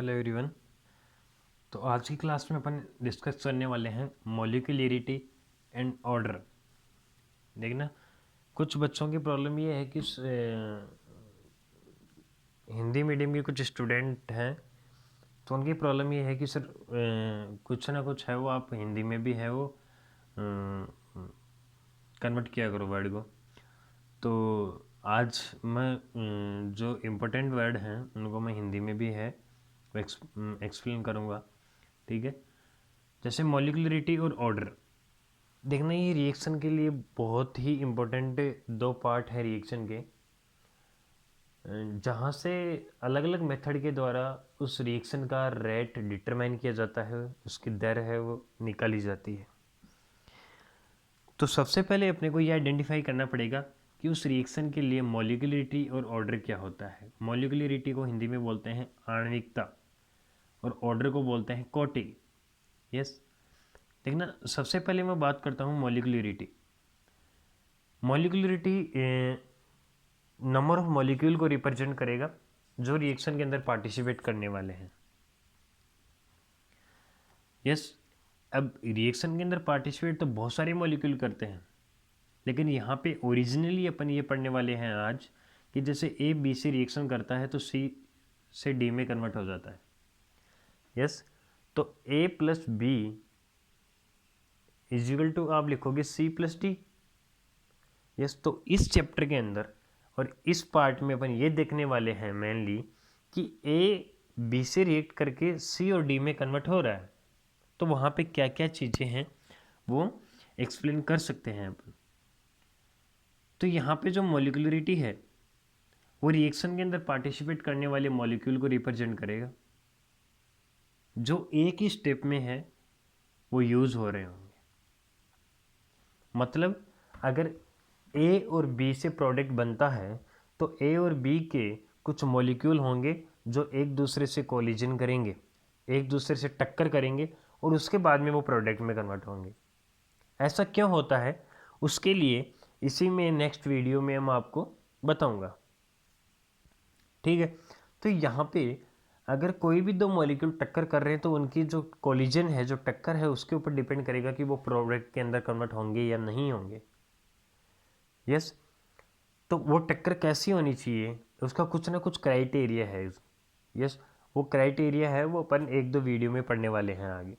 Hello everyone. तो आज की क्लास में अपन डिस्कस करने वाले हैं मॉलिक्यूलरिटी एंड ऑर्डर। देखना, कुछ बच्चों की प्रॉब्लम ये है कि हिंदी मीडियम के कुछ स्टूडेंट हैं, तो उनकी प्रॉब्लम ये है कि सर कुछ ना कुछ है वो आप हिंदी में भी है वो कन्वर्ट किया करो वर्ड को। तो आज मैं जो इम्पोर्टेंट वर्ड हैं उनको मैं हिंदी में भी है एक्सप्लेन करूँगा। ठीक है, जैसे मॉलिक्यूलरिटी और ऑर्डर। देखना, ये रिएक्शन के लिए बहुत ही इम्पोर्टेंट दो पार्ट है रिएक्शन के, जहाँ से अलग अलग मेथड के द्वारा उस रिएक्शन का रेट डिटरमाइन किया जाता है, उसकी दर है वो निकाली जाती है। तो सबसे पहले अपने को ये आइडेंटिफाई करना पड़ेगा कि उस रिएक्शन के लिए मॉलिक्यूलरिटी और ऑर्डर क्या होता है। मॉलिक्यूलरिटी को हिंदी में बोलते हैं आणविकता और ऑर्डर को बोलते हैं कोटिंग। यस, देखना, सबसे पहले मैं बात करता हूँ molecularity. Molecularity number of molecule को रिप्रेजेंट करेगा जो रिएक्शन के अंदर पार्टिसिपेट करने वाले हैं। यस, अब रिएक्शन के अंदर पार्टिसिपेट तो बहुत सारे मॉलिक्यूल करते हैं, लेकिन यहाँ पे ओरिजिनली अपन ये पढ़ने वाले हैं आज कि जैसे ए बी से रिएक्शन करता है तो सी से डी में कन्वर्ट हो जाता है। यस, तो A plus B is equal to आप लिखोगे सी प्लस डी। यस, तो इस चैप्टर के अंदर और इस पार्ट में अपन ये देखने वाले हैं मेनली कि ए बी से रिएक्ट करके सी और डी में कन्वर्ट हो रहा है, तो वहाँ पे क्या क्या चीज़ें हैं वो एक्सप्लेन कर सकते हैं अपन। तो यहाँ पे जो मॉलिक्यूलरिटी है वो रिएक्शन के अंदर पार्टिसिपेट करने वाले मॉलिक्यूल को रिप्रेजेंट करेगा जो एक ही स्टेप में है वो यूज़ हो रहे होंगे। मतलब अगर ए और बी से प्रोडक्ट बनता है तो ए और बी के कुछ मॉलिक्यूल होंगे जो एक दूसरे से कोलिजन करेंगे, एक दूसरे से टक्कर करेंगे और उसके बाद में वो प्रोडक्ट में कन्वर्ट होंगे। ऐसा क्यों होता है उसके लिए इसी में नेक्स्ट वीडियो में मैं आपको बताऊंगा। ठीक है, तो यहाँ पे अगर कोई भी दो मॉलिक्यूल टक्कर कर रहे हैं तो उनकी जो कोलिजन है, जो टक्कर है, उसके ऊपर डिपेंड करेगा कि वो प्रोडक्ट के अंदर कन्वर्ट होंगे या नहीं होंगे। यस, तो वो टक्कर कैसी होनी चाहिए, उसका कुछ ना कुछ क्राइटेरिया है। यस, वो क्राइटेरिया है वो अपन एक दो वीडियो में पढ़ने वाले हैं आगे।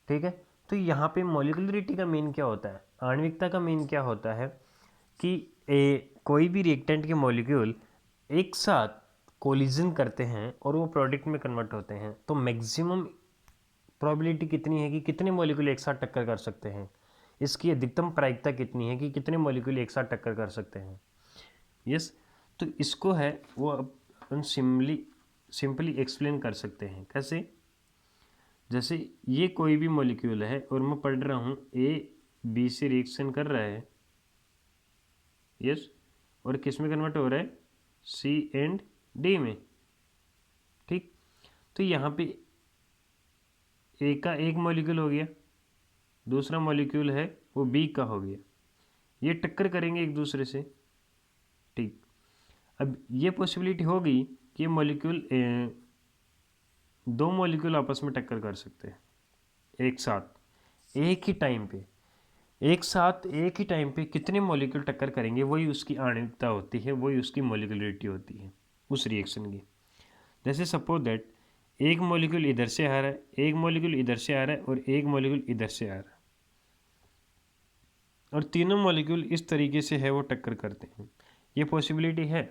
ठीक है, तो यहाँ पे मॉलिक्यूलरिटी का मेन क्या होता है, आणविकता का मेन क्या होता है कि कोई भी रिएक्टेंट के मॉलिक्यूल एक साथ कोलिजन करते हैं और वो प्रोडक्ट में कन्वर्ट होते हैं, तो मैक्सिमम प्रोबेबिलिटी कितनी है कि कितने मॉलिक्यूल एक साथ टक्कर कर सकते हैं, इसकी अधिकतम प्रायिकता कितनी है कि कितने मॉलिक्यूल एक साथ टक्कर कर सकते हैं। यस, तो इसको है वो अपन सिंपली एक्सप्लेन कर सकते हैं। कैसे? जैसे ये कोई भी मॉलिक्यूल है और मैं पढ़ रहा हूँ ए बी से रिएक्शन कर रहा है। यस, और किस में कन्वर्ट हो रहा है, सी एंड डी में। ठीक, तो यहाँ पे ए का एक मॉलिक्यूल हो गया, दूसरा मॉलिक्यूल है वो बी का हो गया, ये टक्कर करेंगे एक दूसरे से। ठीक, अब ये पॉसिबिलिटी होगी कि ये मॉलिक्यूल दो मॉलिक्यूल आपस में टक्कर कर सकते हैं एक साथ एक ही टाइम पे। एक साथ एक ही टाइम पे कितने मॉलिक्यूल टक्कर करेंगे, वही उसकी आणविकता होती है, वही उसकी मॉलिक्यूलरिटी होती है उस रिएक्शन की। जैसे सपोज दैट एक मॉलिक्यूल इधर से आ रहा है, एक मॉलिक्यूल इधर से आ रहा है और एक मॉलिक्यूल इधर से आ रहा है, और तीनों मॉलिक्यूल इस तरीके से है वो टक्कर करते हैं। ये पॉसिबिलिटी है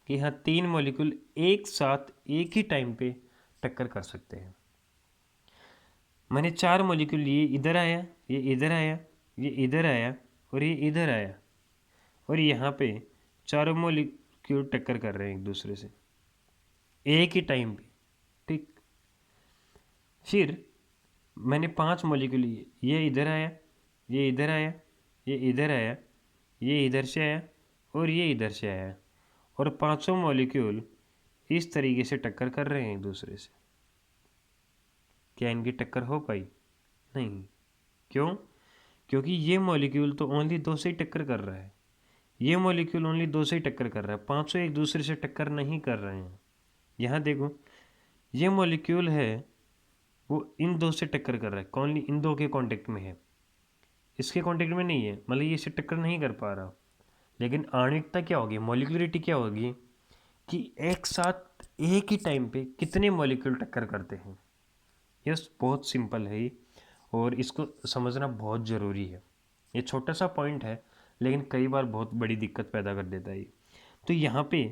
कि हाँ, तीन मॉलिक्यूल एक साथ एक ही टाइम पे टक्कर कर सकते हैं। मैंने चार मॉलिक्यूल, ये इधर आया, ये इधर आया, ये इधर आया और ये इधर आया, और यहाँ पे चारों मॉलिक्यूल टक्कर कर रहे हैं एक दूसरे से एक ही टाइम पे। ठीक, फिर मैंने पांच मॉलिक्यूल लिए, ये इधर आया, ये इधर आया, ये इधर आया, ये इधर से आया और ये इधर से आया, और पांचों मॉलिक्यूल इस तरीके से टक्कर कर रहे हैं एक दूसरे से। क्या इनकी टक्कर हो पाई? नहीं। क्यों? क्योंकि ये मॉलिक्यूल तो ओनली दो से ही टक्कर कर रहा है, ये मॉलिक्यूल ओनली दो से ही टक्कर कर रहा है, पांचों एक दूसरे से टक्कर नहीं कर रहे हैं। यहाँ देखो, ये मॉलिक्यूल है वो इन दो से टक्कर कर रहा है, कौन इन दो के कांटेक्ट में है, इसके कांटेक्ट में नहीं है, मतलब ये इससे टक्कर नहीं कर पा रहा। लेकिन आणविकता क्या होगी, मॉलिक्यूलरिटी क्या होगी कि एक साथ एक ही टाइम पे कितने मॉलिक्यूल टक्कर करते हैं। यस, बहुत सिंपल है ये, और इसको समझना बहुत ज़रूरी है। ये छोटा सा पॉइंट है लेकिन कई बार बहुत बड़ी दिक्कत पैदा कर देता है ये। तो यहाँ पे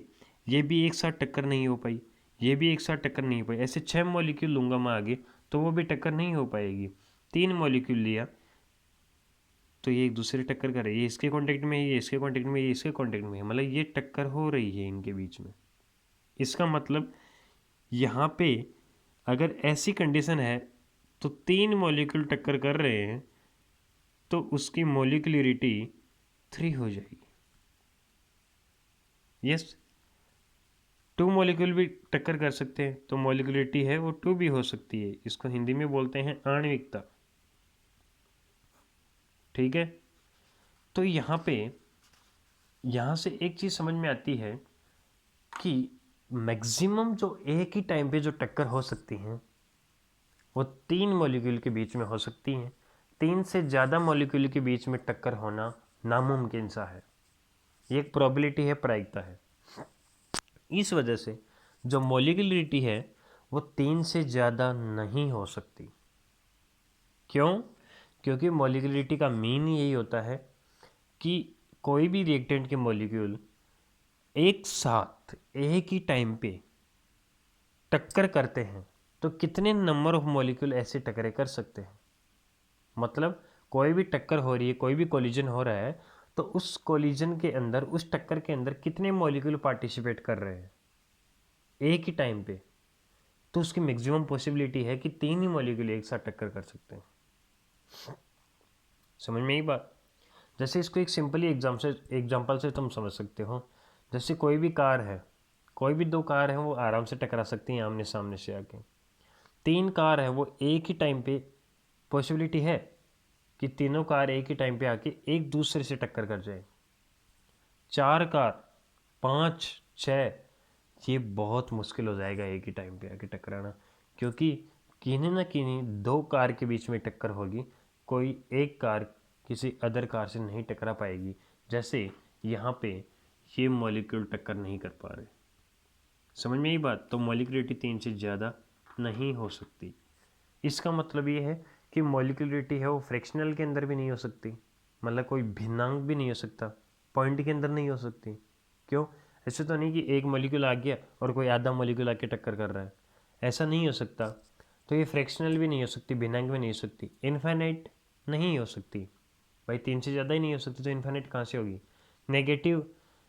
ये भी एक साथ टक्कर नहीं हो पाई, ये भी एक साथ टक्कर नहीं हो पाई, ऐसे 6 मॉलिक्यूल लूँगा मैं आगे तो वो भी टक्कर नहीं हो पाएगी। 3 मॉलिक्यूल लिया तो ये एक दूसरे टक्कर कर रही है, ये इसके कांटेक्ट में है, ये इसके कांटेक्ट में, ये इसके कांटेक्ट में है, मतलब ये टक्कर हो रही है इनके बीच में। इसका मतलब यहाँ पे अगर ऐसी कंडीशन है तो 3 मॉलिक्यूल टक्कर कर रहे हैं तो उसकी मॉलिक्यूलरिटी 3 हो जाएगी। यस, 2 मॉलिक्यूल भी टक्कर कर सकते हैं तो मॉलिक्यूलरिटी है वो 2 भी हो सकती है। इसको हिंदी में बोलते हैं आणविकता। ठीक है, तो यहाँ से एक चीज़ समझ में आती है कि मैक्सिमम जो एक ही टाइम पे जो टक्कर हो सकती हैं वो 3 मॉलिक्यूल के बीच में हो सकती हैं। 3 से ज़्यादा मॉलिक्यूल के बीच में टक्कर होना नामुमकिन सा है, ये एक प्रोबेबिलिटी है, प्रायिकता है। इस वजह से जो मॉलिक्यूलरिटी है वो 3 से ज़्यादा नहीं हो सकती। क्यों? क्योंकि मॉलिक्यूलरिटी का मीन यही होता है कि कोई भी रिएक्टेंट के मॉलिक्यूल एक साथ एक ही टाइम पे टक्कर करते हैं तो कितने नंबर ऑफ मॉलिक्यूल ऐसे टकरे कर सकते हैं। मतलब कोई भी टक्कर हो रही है, कोई भी कोलिजन हो रहा है तो उस कोलिजन के अंदर, उस टक्कर के अंदर कितने मॉलिक्यूल पार्टिसिपेट कर रहे हैं एक ही टाइम पे, तो उसकी मैक्सिमम पॉसिबिलिटी है कि 3 ही मॉलिक्यूल एक साथ टक्कर कर सकते हैं। समझ में ही बात। जैसे इसको एक सिंपली एग्जाम्पल से तुम समझ सकते हो। जैसे कोई भी कार है, कोई भी 2 कार हैं वो आराम से टकरा सकती हैं आमने सामने से आके। 3 कार है वो एक ही टाइम पे पॉसिबिलिटी है कि तीनों कार एक ही टाइम पे आके एक दूसरे से टक्कर कर जाए। 4 कार, 5, 6, ये बहुत मुश्किल हो जाएगा एक ही टाइम पे आके टकराना, क्योंकि किन्हीं ना किन्हीं 2 कार के बीच में टक्कर होगी, कोई एक कार किसी अदर कार से नहीं टकरा पाएगी। जैसे यहाँ पे ये मॉलिक्यूल टक्कर नहीं कर पा रहे। समझ में ये बात। तो मॉलिक्यूलरिटी 3 से ज़्यादा नहीं हो सकती। इसका मतलब ये है कि मॉलिक्यूलरिटी है वो फ्रैक्शनल के अंदर भी नहीं हो सकती, मतलब कोई भिन्नांक भी नहीं हो सकता, पॉइंट के अंदर नहीं हो सकती। क्यों? ऐसे तो नहीं कि एक मॉलिक्यूल आ गया और कोई आधा मॉलिक्यूल आके टक्कर कर रहा है, ऐसा नहीं हो सकता। तो ये फ्रैक्शनल भी नहीं हो सकती, भिन्नांक भी नहीं हो सकती, इनफाइनाइट नहीं हो सकती। भाई 3 से ज़्यादा ही नहीं हो सकती तो इनफाइनाइट कहाँ से होगी। नेगेटिव,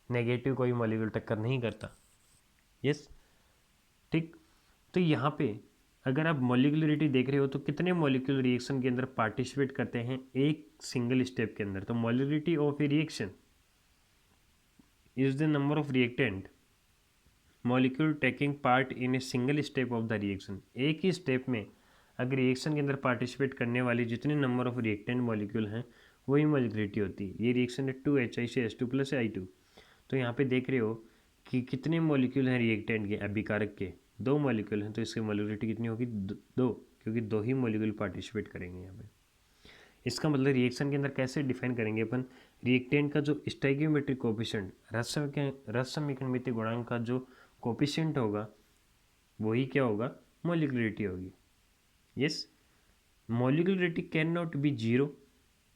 नेगेटिव कोई मॉलिक्यूल टक्कर नहीं करता। यस, ठीक। तो यहाँ पे अगर आप मॉलिक्यूलरिटी देख रहे हो तो कितने मॉलिक्यूल रिएक्शन के अंदर पार्टिसिपेट करते हैं एक सिंगल स्टेप के अंदर। तो molecularity of A reaction is the number of reactant molecule taking part in a single step of the reaction. एक ही स्टेप में अगर रिएक्शन के अंदर पार्टिसिपेट करने वाले जितने नंबर ऑफ रिएक्टेंट मॉलिक्यूल हैं वही मॉलिक्यूलरिटी होती है। ये रिएक्शन है 2HI से H2 + I2। तो यहाँ पे देख रहे हो कि कितने मॉलिक्यूल हैं रिएक्टेंट के, अभिकारक के 2 मॉलिक्यूल हैं, तो इसकी मॉलिक्यूलरिटी कितनी होगी, 2, क्योंकि 2 ही मॉलिक्यूल पार्टिसिपेट करेंगे यहाँ पे। इसका मतलब रिएक्शन के अंदर कैसे डिफाइन करेंगे अपन, रिएक्टेंट का जो स्टोइकियोमेट्रिक कोएफिशिएंट, रस समीकरण गुणांक का जो कोएफिशिएंट होगा वही क्या होगा, मॉलिक्यूलरिटी होगी। Yes, molecularity can not be zero,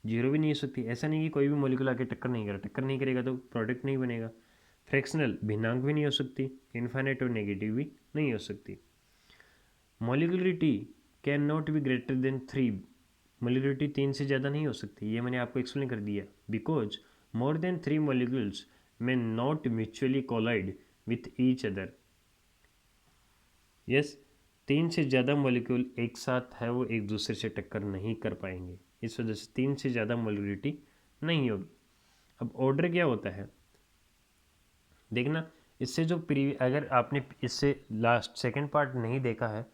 zero भी नहीं हो सकती। ऐसा नहीं कि कोई भी मॉलिक्यूल आके टक्कर नहीं करेगा तो प्रोडक्ट नहीं बनेगा। फ्रैक्शनल, भिन्नांक भी नहीं हो सकती, इनफाइनाइट और नेगेटिव भी नहीं हो सकती। Molecularity can not be greater than 3, molecularity 3 से ज़्यादा नहीं हो सकती, ये मैंने आपको एक्सप्लेन कर दिया। Because more than 3 molecules may not mutually collide with each other। Yes, 3 से ज़्यादा मॉलिक्यूल एक साथ है वो एक दूसरे से टक्कर नहीं कर पाएंगे, इस वजह से 3 से ज़्यादा मॉलिक्यूलरिटी नहीं होगी। अब ऑर्डर क्या होता है देखना, इससे जो अगर आपने इससे लास्ट सेकंड पार्ट नहीं देखा है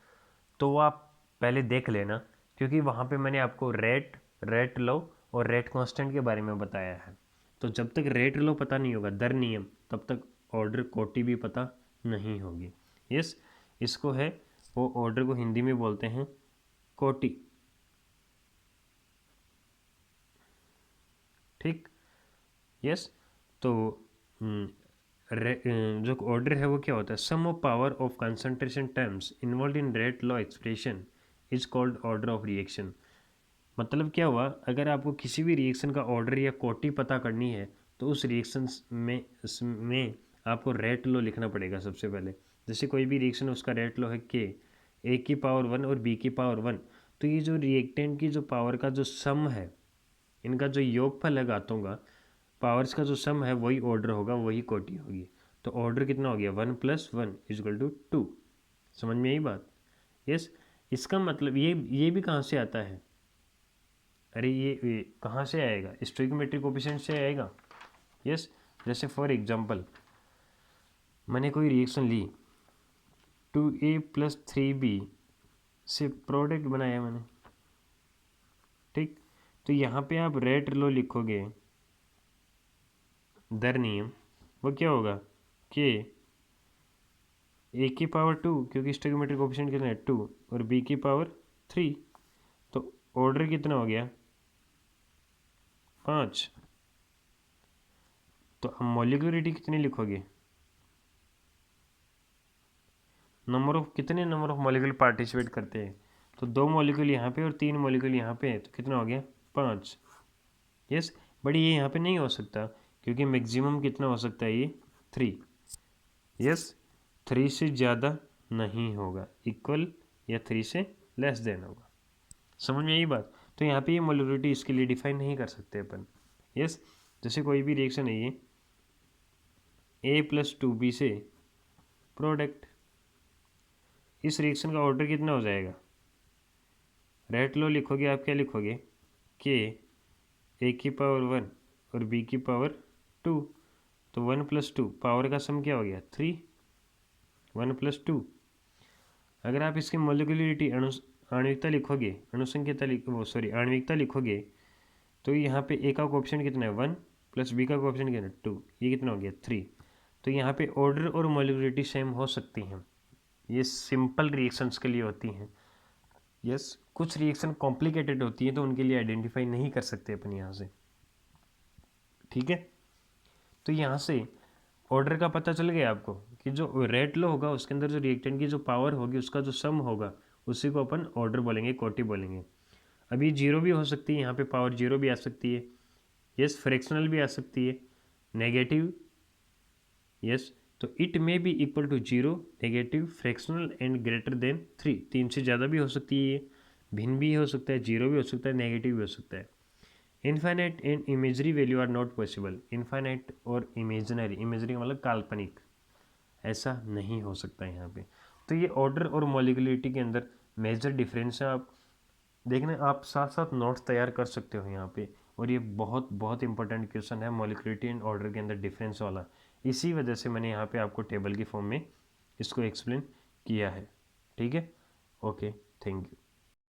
तो वो आप पहले देख लेना, क्योंकि वहाँ पे मैंने आपको रेट लॉ और रेट कांस्टेंट के बारे में बताया है। तो जब तक रेट लॉ पता नहीं होगा, दर नियम, तब तक ऑर्डर कोटी भी पता नहीं होगी। यस, इसको है वो ऑर्डर को हिंदी में बोलते हैं कोटि। ठीक, यस। तो जो ऑर्डर है वो क्या होता है, sum of power of concentration terms involve in rate law expression is called order of reaction. मतलब क्या हुआ, अगर आपको किसी भी रिएक्शन का ऑर्डर या कोटि पता करनी है तो उस रिएक्शन में आपको रेट लॉ लिखना पड़ेगा सबसे पहले। जैसे कोई भी रिएक्शन उसका रेट लॉ है के, ए की पावर 1 और बी की पावर 1, तो ये जो रिएक्टेंट की जो पावर का जो सम है, इनका जो योगफल है घातों का, पावर्स का जो सम है वही ऑर्डर होगा, वही कोटि होगी। तो ऑर्डर कितना हो गया, 1+1 इजकल टू 2। समझ में आई बात? यस। इसका मतलब ये भी कहाँ से आता है, अरे ये कहाँ से आएगा, स्टोइकोमेट्रिक कोफिशिएंट से आएगा। यस, जैसे फॉर एग्जांपल मैंने कोई रिएक्शन ली, 2a+3b से प्रोडक्ट बनाया मैंने। ठीक, तो यहाँ पे आप रेट लॉ लिखोगे, दर नियम, वो क्या होगा कि ए की पावर 2, क्योंकि स्टोइकोमेट्रिक कोफिशिएंट कितना है 2, और बी की पावर 3, तो ऑर्डर कितना हो गया 5। तो हम मॉलिक्यूलरिटी कितनी लिखोगे, कितने नंबर ऑफ मॉलिक्यूल पार्टिसिपेट करते हैं, तो 2 मॉलिक्यूल यहाँ पे और 3 मॉलिक्यूल यहाँ पे है, तो कितना हो गया 5। यस, बट ये यहाँ पे नहीं हो सकता क्योंकि मैक्सिमम कितना हो सकता है, ये 3। यस, 3 से ज़्यादा नहीं होगा, इक्वल या 3 से लेस देन होगा। समझ में यही बात? तो यहाँ पे ये मॉलिक्यूलरिटी इसके लिए डिफाइन नहीं कर सकते अपन। यस, जैसे कोई भी रिएक्शन है, ये a+2b से प्रोडक्ट, इस रिएक्शन का ऑर्डर कितना हो जाएगा, रेट लो लिखोगे आप, क्या लिखोगे कि ए की पावर 1 और बी की पावर 2, तो 1+2 पावर का सम क्या हो गया 3, 1+2। अगर आप इसकी मॉलिक्यूलरिटी आणविकता लिखोगे, आणविकता लिखोगे, तो यहाँ पे ए का कोएफिशिएंट कितना है 1 प्लस बी का कोएफिशिएंट कितना है 2, ये कितना हो गया 3। तो यहाँ पे ऑर्डर और मॉलिक्यूलरिटी सेम हो सकती हैं, ये सिंपल रिएक्शंस के लिए होती हैं। यस, कुछ रिएक्शन कॉम्प्लिकेटेड होती है तो उनके लिए आइडेंटिफाई नहीं कर सकते अपन यहाँ से। ठीक है, तो यहाँ से ऑर्डर का पता चल गया आपको कि जो रेट लो होगा उसके अंदर जो रिएक्टेंट की जो पावर होगी उसका जो सम होगा उसी को अपन ऑर्डर बोलेंगे, कोटि बोलेंगे। अभी जीरो भी हो सकती है, यहाँ पे पावर जीरो भी आ सकती है। यस, फ्रैक्शनल भी आ सकती है, नेगेटिव। यस, तो it may be equal to 0, negative, fractional and greater than 3। 3 से ज़्यादा भी हो सकती है, ये भिन्न भी हो सकता है, जीरो भी हो सकता है, नेगेटिव भी हो सकता है। Infinite and imagery value are not possible. Infinite और इमेजनरी, इमेजरी का मतलब काल्पनिक, ऐसा नहीं हो सकता है यहाँ पे। तो ये ऑर्डर और मॉलिक्यूलरिटी के अंदर मेजर डिफरेंस है। आप देखना, आप साथ साथ नोट्स तैयार कर सकते हो यहाँ पे, और ये बहुत बहुत इंपॉर्टेंट क्वेश्चन है मॉलिक्यूलरिटी एंड ऑर्डर के अंदर डिफरेंस वाला। इसी वजह से मैंने यहाँ पे आपको टेबल की फॉर्म में इसको एक्सप्लेन किया है। ठीक है, ओके, थैंक यू।